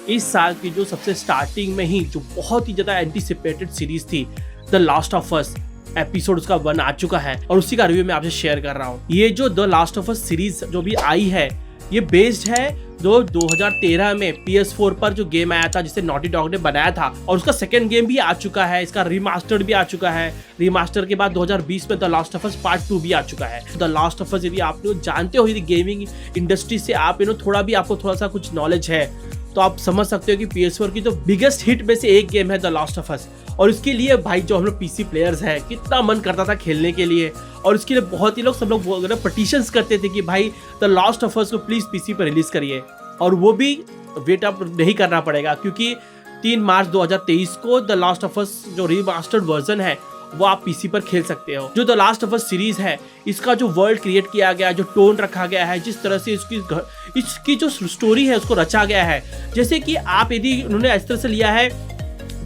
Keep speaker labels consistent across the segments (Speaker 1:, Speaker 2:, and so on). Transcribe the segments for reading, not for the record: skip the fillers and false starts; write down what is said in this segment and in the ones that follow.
Speaker 1: इस साल की जो सबसे स्टार्टिंग में ही जो बहुत ही ज़्यादा एंटीसिपेटेड सीरीज थी the last of us, episode उसका 1 आ चुका है और उसी का रिव्यू मैं आपसे शेयर कर रहा हूँ। ये जो the last of us series जो भी आई है ये बेस्ड है जो 2013 में PS4 पर जो गेम आया था जिसे नॉटी डॉग ने बनाया था और उसका सेकंड गेम भी आ चुका है, इसका रीमास्टर्ड भी आ चुका है। रीमास्टर के बाद 2020 में the last of us part 2 भी आ चुका है। द लास्ट ऑफ अस यदि आप लोग जानते हो, यदि गेमिंग इंडस्ट्री से आप थोड़ा सा कुछ नॉलेज है तो आप समझ सकते हो कि PS4 की तो बिगेस्ट हिट में से एक गेम है द लास्ट ऑफ अस। और इसके लिए भाई जो हम लोग PC प्लेयर्स हैं कितना मन करता था खेलने के लिए, और इसके लिए बहुत ही लोग सब लोग पटिशंस करते थे कि भाई द लास्ट ऑफ अस को प्लीज PC पर रिलीज करिए। और वो भी वेट अप नहीं करना पड़ेगा क्योंकि 3 मार्च 2023 को द लास्ट ऑफ अस जो रीमास्टर्ड वर्जन है वो आप PC पर खेल सकते हो। जो the last of us series है इसका जो वर्ल्ड क्रिएट किया गया है, जो टोन रखा गया है, जिस तरह से इसकी जो स्टोरी है उसको रचा गया है, जैसे कि आप यदि उन्होंने इस तरह से लिया है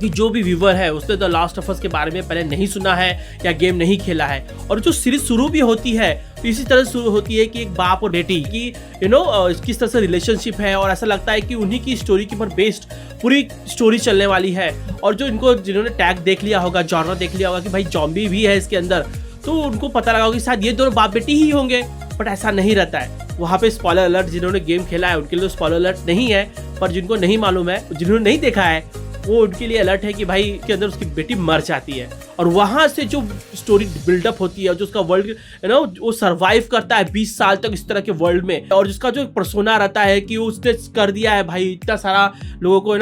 Speaker 1: कि जो भी व्यूवर है उसने द लास्ट ऑफ अस के बारे में पहले नहीं सुना है या गेम नहीं खेला है, और जो सीरीज शुरू भी होती है तो इसी तरह शुरू होती है कि एक बाप और बेटी की किस तरह से रिलेशनशिप है, और ऐसा लगता है कि उन्हीं की स्टोरी के ऊपर बेस्ड पूरी स्टोरी चलने वाली है। और जो जिन्होंने टैग देख लिया होगा, जॉनर देख लिया होगा कि भाई जॉम्बी भी है इसके अंदर, तो उनको पता लगा होगा कि शायद ये दोनों बाप बेटी ही होंगे, बट ऐसा नहीं रहता है। वहाँ पे स्पॉइलर अलर्ट, जिन्होंने गेम खेला है उनके लिए स्पॉइलर अलर्ट नहीं है, पर जिनको नहीं मालूम है, जिन्होंने नहीं देखा है, वो उनके लिए अलर्ट है कि भाई के अंदर उसकी बेटी मर जाती है। और वहां से जो स्टोरी बिल्डअप होती है, जो उसका वर्ल्ड वो सरवाइव करता है 20 साल तक इस तरह के वर्ल्ड में, और जिसका जो पर्सोना रहता है कि उसने कर दिया है भाई इतना सारा लोगों को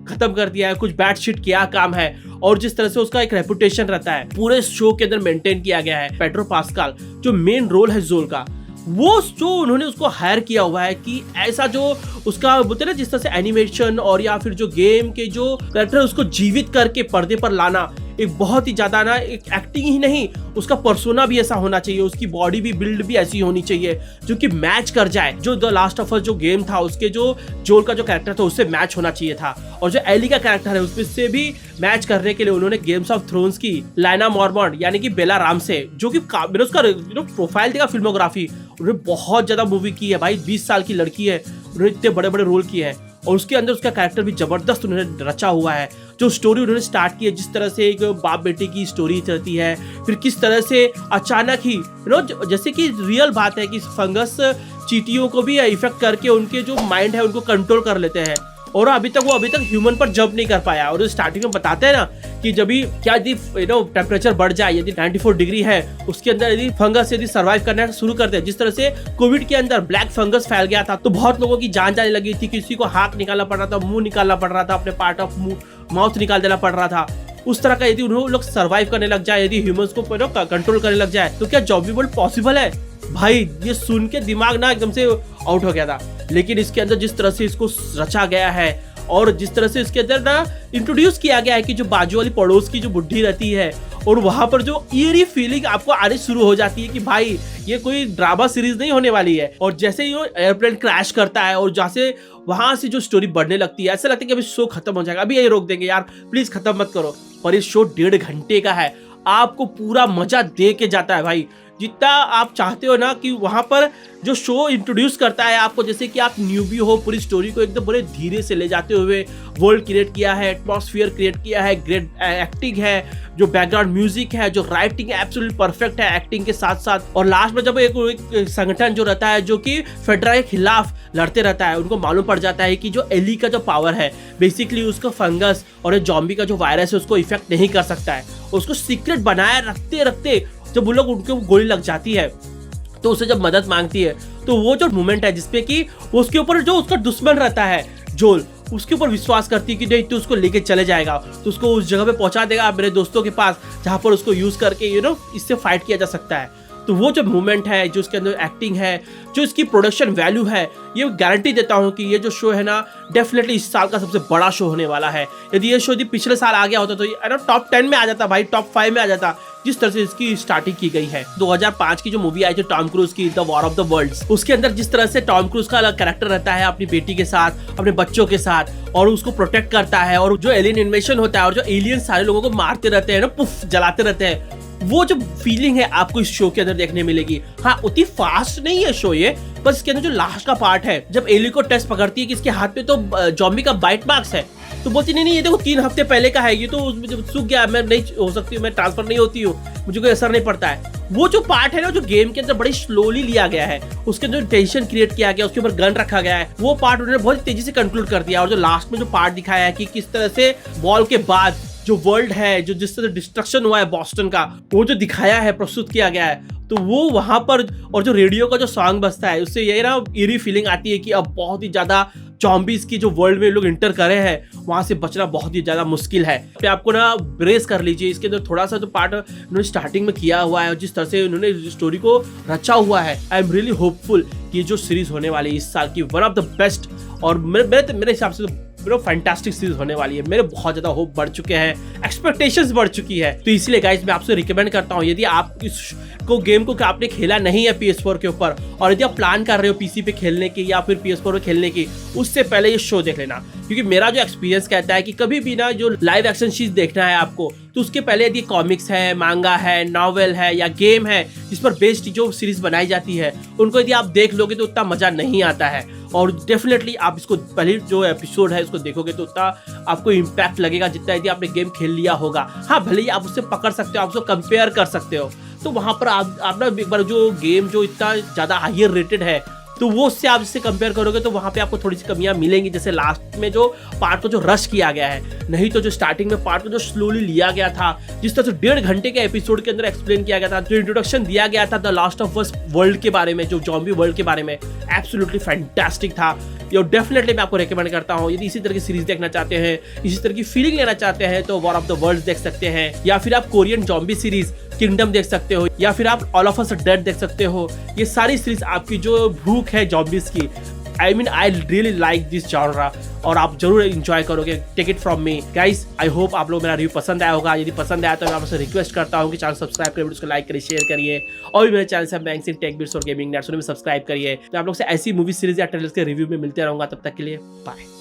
Speaker 1: खत्म कर दिया है, कुछ बैड शिट किया काम है, और जिस तरह से उसका एक रेपुटेशन रहता है पूरे शो के अंदर मेंटेन किया गया है। पेड्रो पास्कल जो मेन रोल है जोल का, वो जो उन्होंने उसको हायर किया हुआ है कि ऐसा जो उसका बोलते ना जिस तरह से एनिमेशन और या फिर जो गेम के जो कैरेक्टर उसको जीवित करके पर्दे पर लाना, एक बहुत ही ज्यादा एक एक्टिंग ही नहीं, उसका पर्सोना भी ऐसा होना चाहिए, उसकी बॉडी भी बिल्ड भी ऐसी होनी चाहिए जो कि मैच कर जाए। जो द लास्ट ऑफ अस जो गेम था उसके जो जोल का जो कैरेक्टर था उससे मैच होना चाहिए था, और जो एली का कैरेक्टर है उसमें से भी मैच करने के लिए उन्होंने गेम्स ऑफ थ्रोन्स की लाइना मॉर्मॉन्ट यानी कि बेला रामसे, जो कि मैंने उसका प्रोफाइल देखा, फिल्मोग्राफी, उन्होंने बहुत ज्यादा मूवी की है भाई, 20 साल की लड़की है, उन्होंने इतने बड़े बड़े रोल किए हैं, और उसके अंदर उसका कैरेक्टर भी जबरदस्त उन्होंने रचा हुआ है। जो स्टोरी उन्होंने स्टार्ट की है, जिस तरह से एक बाप बेटे की स्टोरी चलती है, फिर किस तरह से अचानक ही जैसे कि रियल बात है कि फंगस चींटियों को भी इफेक्ट करके उनके जो माइंड है उनको कंट्रोल कर लेते हैं, और अभी तक ह्यूमन पर जंप नहीं कर पाया। और स्टार्टिंग में बताते हैं ना कि जब भी क्या यदि टेम्परेचर बढ़ जाए, यदि 94 डिग्री है उसके अंदर यदि फंगस यदि सर्वाइव करना शुरू करते हैं, जिस तरह से कोविड के अंदर ब्लैक फंगस फैल गया था तो बहुत लोगों की जान जाने लगी थी, किसी को हाथ निकालना पड़ रहा था, मुंह निकालना पड़ रहा था, अपने पार्ट ऑफ माउथ निकाल देना पड़ रहा था। उस तरह का यदि उन्होंने लोग सर्वाइव करने लग जाए, यदि ह्यूमंस को कंट्रोल करने लग जाए, तो क्या जॉम्बी वर्ल्ड पॉसिबल है? भाई ये सुन के दिमाग ना एकदम से आउट हो गया था। लेकिन इसके अंदर जिस तरह से इसको रचा गया है और जिस तरह से इसके अंदर इंट्रोड्यूस किया गया है कि जो बाजू वाली पड़ोस की जो बुढ़ी रहती है, और वहां पर जो ईयरी फीलिंग आपको आने शुरू हो जाती है कि भाई ये कोई ड्रामा सीरीज नहीं होने वाली है। और जैसे ही एयरप्लेन क्रैश करता है और जैसे वहां से जो स्टोरी बढ़ने लगती है, ऐसा लगता है कि अभी शो खत्म हो जाएगा, अभी यही रोक देंगे यार, प्लीज खत्म मत करो। पर ये शो 1.5 घंटे का है, आपको पूरा मजा दे के जाता है भाई। जितना आप चाहते हो ना कि वहां पर जो शो इंट्रोड्यूस करता है आपको, जैसे कि आप न्यूबी हो, पूरी स्टोरी को एकदम बड़े धीरे से ले जाते हुए वर्ल्ड क्रिएट किया है, एटमॉस्फेयर क्रिएट किया है, ग्रेट एक्टिंग है, जो बैकग्राउंड म्यूजिक है, जो राइटिंग है एब्सोल्युटली परफेक्ट है एक्टिंग के साथ साथ। और लास्ट में जब एक संगठन जो रहता है जो कि फेडरा के खिलाफ लड़ते रहता है, उनको मालूम पड़ जाता है कि जो एली का जो पावर है बेसिकली उसका फंगस और ये जॉम्बी का जो वायरस है उसको इफेक्ट नहीं कर सकता है। उसको सीक्रेट बनाए रखते रखते जब वो लोग उनके गोली लग जाती है तो उसे जब मदद मांगती है, तो वो जो मोमेंट है जिसपे कि उसके ऊपर जो उसका दुश्मन रहता है जोल, उसके ऊपर विश्वास करती है कि नहीं तो उसको लेके चले जाएगा, तो उसको उस जगह पे पहुंचा देगा मेरे दोस्तों के पास जहां पर उसको यूज करके इससे फाइट किया जा सकता है। तो वो जो मूवमेंट है, जो इसके अंदर एक्टिंग है, जो इसकी प्रोडक्शन वैल्यू है, ये गारंटी देता हूँ कि ये जो शो है ना डेफिनेटली इस साल का सबसे बड़ा शो होने वाला है। यदि ये शो यदि पिछले साल आ गया होता तो ये टॉप 10 में आ जाता भाई, टॉप 5 में आ जाता, जिस तरह से इसकी स्टार्टिंग की गई है। 2005 की जो मूवी आई थी टॉम क्रूज की the war of the worlds, उसके अंदर जिस तरह से टॉम क्रूज का अलग कैरेक्टर रहता है अपनी बेटी के साथ, अपने बच्चों के साथ, और उसको प्रोटेक्ट करता है, और जो एलियन इन्वेशन होता है और जो एलियन सारे लोगों को मारते रहते हैं ना, पुफ जलाते रहते हैं, वो जो फीलिंग है आपको इस शो के अंदर देखने मिलेगी। हाँ, उतनी फास्ट नहीं है शो ये, बस इसके अंदर जो लास्ट का पार्ट है जब एली को टेस्ट पकड़ती है कि इसके हाथ पे तो जॉम्बी का बाइट मार्क्स है, तो बोलती नहीं ये देखो 3 हफ्ते पहले का है, ये तो उसमें जब सूख गया, मैं नहीं हो सकती, मैं ट्रांसफर नहीं होती हूँ, मुझे कोई असर नहीं पड़ता है। वो जो पार्ट है ना जो गेम के अंदर बड़ी स्लोली लिया गया है, उसके अंदर टेंशन क्रिएट किया गया, उसके ऊपर गन रखा गया है, वो पार्ट उन्होंने बहुत तेजी से कंक्लूड कर दिया। और जो लास्ट में जो पार्ट दिखाया है कि किस तरह से वॉल के बाद जो वर्ल्ड है, जो जिस तरह डिस्ट्रक्शन हुआ है बॉस्टन का, वो जो दिखाया है, प्रस्तुत किया गया है, तो वो वहां पर, और जो रेडियो का जो सॉन्ग बजता है, उससे यही ना ईरी फीलिंग आती है कि अब बहुत ही ज्यादा जॉम्बीज की जो वर्ल्ड में लोग इंटर करे हैं, वहां से बचना बहुत ही ज्यादा मुश्किल है। तो आपको ना ब्रेस कर लीजिए। इसके अंदर थोड़ा सा जो पार्ट उन्होंने स्टार्टिंग में किया हुआ है और जिस तरह से उन्होंने स्टोरी को रचा हुआ है, आई एम रियली होपफुल कि जो सीरीज होने वाली है इस साल की वन ऑफ द बेस्ट, और मेरे हिसाब से तो फैंटास्टिक सीरीज होने वाली है। मेरे बहुत ज्यादा होप बढ़ चुके हैं, एक्सपेक्टेशंस बढ़ चुकी है। तो इसलिए गाइस मैं आपसे रिकमेंड करता हूं, यदि आप इस गेम को आपने खेला नहीं है PS4 के ऊपर, और यदि आप प्लान कर रहे हो PC पे खेलने की या फिर PS4 पे खेलने की, उससे पहले ये शो देख लेना। क्योंकि मेरा जो एक्सपीरियंस कहता है कि कभी भी ना जो लाइव एक्शन चीज देखना है आपको, तो उसके पहले यदि कॉमिक्स है, मांगा है, नॉवेल है या गेम है जिस पर बेस्ड जो सीरीज बनाई जाती है, उनको यदि आप देख लोगे तो उतना मजा नहीं आता है। और डेफिनेटली आप इसको पहले जो एपिसोड है इसको देखोगे तो उतना आपको इम्पैक्ट लगेगा जितना यदि आपने गेम खेल लिया होगा। हाँ, भले ही आप उससे पकड़ सकते हो, आप उसको कंपेयर कर सकते हो, तो वहां पर आप ना एक बार जो गेम जो इतना ज्यादा हायर रेटेड है, तो वो उससे आप इससे कंपेयर करोगे तो वहां पे आपको थोड़ी सी कमियां मिलेंगी। जैसे लास्ट में जो पार्ट को जो रश किया गया है, नहीं तो जो स्टार्टिंग में पार्ट को जो स्लोली लिया गया था, जिस तरह से 1.5 घंटे के एपिसोड के अंदर एक्सप्लेन किया गया था, जो इंट्रोडक्शन दिया गया था the last of us world के बारे में, जो जॉम्बी वर्ल्ड के बारे में, एब्सोल्युटली फैंटास्टिक था। ये डेफिनेटली मैं आपको रिकमेंड करता हूँ। यदि इसी तरह की सीरीज देखना चाहते हैं, इसी तरह की फीलिंग लेना चाहते हैं, तो वॉर ऑफ द वर्ल्ड्स देख सकते हैं, या फिर आप कोरियन जॉम्बी सीरीज किंगडम देख सकते हो, या फिर आप ऑल ऑफ अस डेड देख सकते हो। ये सारी सीरीज आपकी जो भूख है जॉम्बीज की, I really like this genre, और आप जरूर एंजॉय करोगे। Take it from me guys, I hope आप लोग मेरा रिव्यू पसंद आया होगा। यदि पसंद आया तो मैं आपसे रिक्वेस्ट करता हूँ कि चैनल सब्सक्राइब करिए, उसको लाइक करिए, शेयर करिए, और भी मेरे चैनल से बैंक्स इन टेक बिट्स और गेमिंग नेट्स में सब्सक्राइब करिए। तो आप लोग से ऐसी मूवी सीरीज या ट्रेलर्स के रिव्यू में मिलते रहूंगा। तब तक के लिए बाय।